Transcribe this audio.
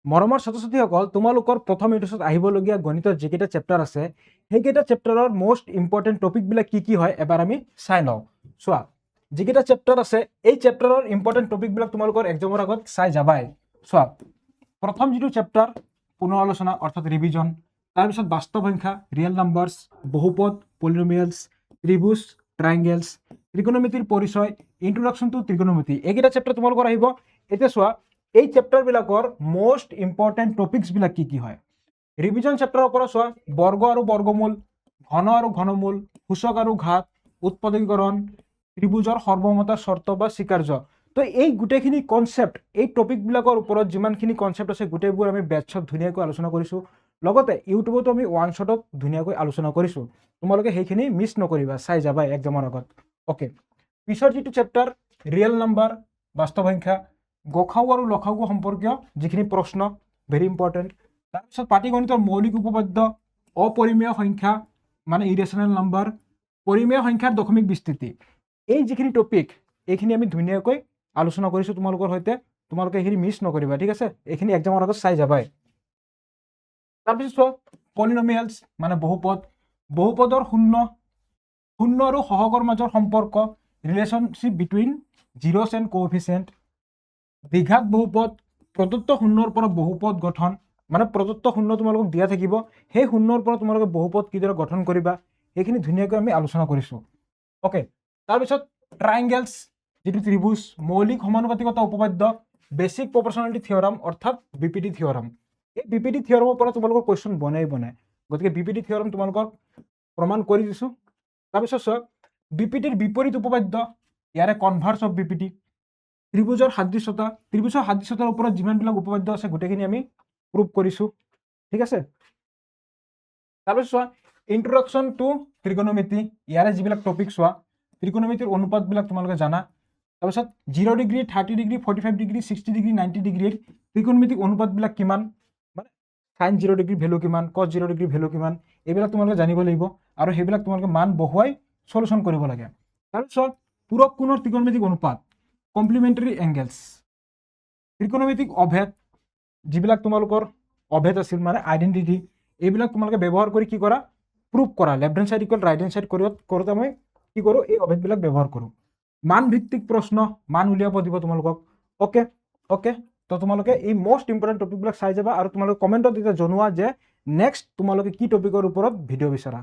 মৰমৰ ছাত্ৰ ছাত্ৰীসকল, তোমালোকৰ প্ৰথম ইউনিটত আহিবলগীয়া গণিতৰ যিকেইটা চেপ্টাৰ আছে সেইকেইটা চেপ্টাৰৰ মোষ্ট ইম্পৰ্টেণ্ট টপিকবিলাক কি হয় এবাৰ আমি চাই লওঁ। চোৱা, যিকেইটা চেপ্টাৰ আছে এই চেপ্টাৰৰ ইম্পৰ্টেণ্ট টপিকবিলাক তোমালোকৰ এক্সামৰ আগত চাই যাবাই। চোৱা, প্ৰথম যিটো চেপ্টাৰ পুনৰ আলোচনা অৰ্থাৎ ৰিভিজন, তাৰপিছত বাস্তৱ সংখ্যা ৰিয়েল নাম্বাৰ্ছ, বহুপদ পলিনমিয়েলছ, ত্ৰিভুজ ট্ৰাইংগেলছ, ত্ৰিকোণমিতিৰ পৰিচয়, ইন্ট্ৰডাকশ্যন টু ত্ৰিকোণমিতি, এইকেইটা চেপ্টাৰ তোমালোকৰ আহিব। এতিয়া চোৱা, এই চেপ্টাৰ বিলাকৰ মোষ্ট ইম্পৰ্টেণ্ট টপিকছ বিলাক কি হয়। ৰিভিজন চেপ্টাৰৰ পৰা চোৱা, বৰ্গ আৰু বৰ্গমূল, ঘন আৰু ঘনমূল, সূচক আৰু ঘাত, উৎপাদকীকৰণ, ত্ৰিভুজৰ সৰ্বমতা শৰ্ত বা স্বীকাৰ্য। তো এই গোটেইখিনি কনচেপ্ট, এই টপিক বিলাকৰ ওপৰত যিমানখিনি কনচেপ্ট আছে গোটেইবোৰ আমি বেটছত ধুনীয়াকৈ আলোচনা কৰিছোঁ। লগতে ইউটিউবতো আমি ওৱান শ্বটত ধুনীয়াকৈ আলোচনা কৰিছোঁ। তোমালোকে সেইখিনি মিছ নকৰিবা, চাই যাবা এক্সামৰ আগত। অ'কে, পিছৰ যিটো চেপ্টাৰ ৰিয়েল নাম্বাৰ, বাস্তৱ সংখ্যা, গসাগু আৰু লসাগু সম্পৰ্কীয় যিখিনি প্ৰশ্ন ভেৰি ইম্পৰ্টেণ্ট। তাৰপিছত পাটিগণিতৰ মৌলিক উপপাদ্য, অপৰিমেয় সংখ্যা মানে ইৰেচনেল নাম্বাৰ, পৰিমেয় সংখ্যাৰ দশমিক বিস্তৃতি, এই যিখিনি টপিক এইখিনি আমি ধুনীয়াকৈ আলোচনা কৰিছোঁ তোমালোকৰ সৈতে। তোমালোকে এইখিনি মিছ নকৰিবা, ঠিক আছে? এইখিনি এক্সামৰ আগত চাই যাবাই। তাৰপিছত চোৱা, পলিনমিয়েলছ মানে বহুপদ, বহুপদৰ শূন্য, শূন্য আৰু সহগৰ মাজৰ সম্পৰ্ক, ৰিলেশ্যনশ্বিপ বিটুইন জিৰ'ছ এণ্ড কোএফিচিয়েণ্ট, দ্বিঘাত বহুপদ, প্ৰদত্ত শূন্যৰ পৰা বহুপদ গঠন, মানে প্ৰদত্ত শূন্য তোমালোকক দিয়া থাকিব, সেই শূন্যৰ পৰা তোমালোকে বহুপদ কিদৰে গঠন কৰিবা সেইখিনি ধুনীয়াকৈ আমি আলোচনা কৰিছোঁ। অ'কে, তাৰপিছত ট্ৰাইংগেলছ যিটো ত্ৰিভুজ, মৌলিক সমানুপাতিকতা উপপাদ্য, বেচিক প্ৰপৰ্চনেলিটি থিয়ৰাম অৰ্থাৎ বিপিটি থিয়ৰাম। এই বিপিটি থিয়ৰামৰ পৰা তোমালোকৰ কুৱেশ্যন বনাই, গতিকে বিপিটি থিয়ৰাম তোমালোকক প্ৰমাণ কৰি দিছোঁ। তাৰপিছত চোৱা, বিপিটিৰ বিপৰীত উপপাদ্য, ইয়াৰে কনভাৰ্চ অফ বিপিটি, ত্ৰিভুজৰ সাদৃশ্যতা, ত্ৰিভুজৰ সাদৃশ্যতাৰ ওপৰত যিমানবিলাক উপপাদ্য আছে গোটেইখিনি আমি প্ৰুভ কৰিছোঁ, ঠিক আছে? তাৰপিছত চোৱা, ইন্ট্ৰডাকশ্যন টু ত্ৰিকোণমিতি, ইয়াৰে যিবিলাক টপিক চোৱা, ত্ৰিকোণমিতিৰ অনুপাতবিলাক তোমালোকে জানা। তাৰপিছত 0 ডিগ্ৰী, 30 ডিগ্ৰী, 45 ডিগ্ৰী, 60 ডিগ্ৰী, 90 ডিগ্ৰীৰ ত্ৰিকোণমিতিক অনুপাতবিলাক কিমান, মানে সাইন 0 ডিগ্ৰী ভেলু কিমান, কছ 0 ডিগ্ৰী ভেলু কিমান, এইবিলাক তোমালোকে জানিব লাগিব আৰু সেইবিলাক তোমালোকে মান বহুৱাই সলিউশ্যন কৰিব লাগে। তাৰপিছত পূৰক কোণৰ ত্ৰিকোণমিতিক অনুপাত, কমপ্লিমেণ্টাৰী এংগেলছ, ত্ৰিকোণমিতিক অভেদ, যিবিলাক তোমালোকৰ অভেদ আছিল মানে আইডেণ্টিটি, এইবিলাক তোমালোকে ব্যৱহাৰ কৰি কি কৰা, প্ৰুভ কৰা। Left hand side equal right hand side কৰোঁতে মই কি কৰোঁ, এই অভেদবিলাক ব্যৱহাৰ কৰোঁ। মান ভিত্তিক প্ৰশ্ন, মান উলিয়াব দিব তোমালোকক। অ'কে অ'কে, তো তোমালোকে এই মোষ্ট ইম্পৰ্টেণ্ট টপিকবিলাক চাই যাবা আৰু তোমালোকে কমেণ্টত এতিয়া জনোৱা যে নেক্সট তোমালোকে কি টপিকৰ ওপৰত ভিডিঅ' বিচাৰা।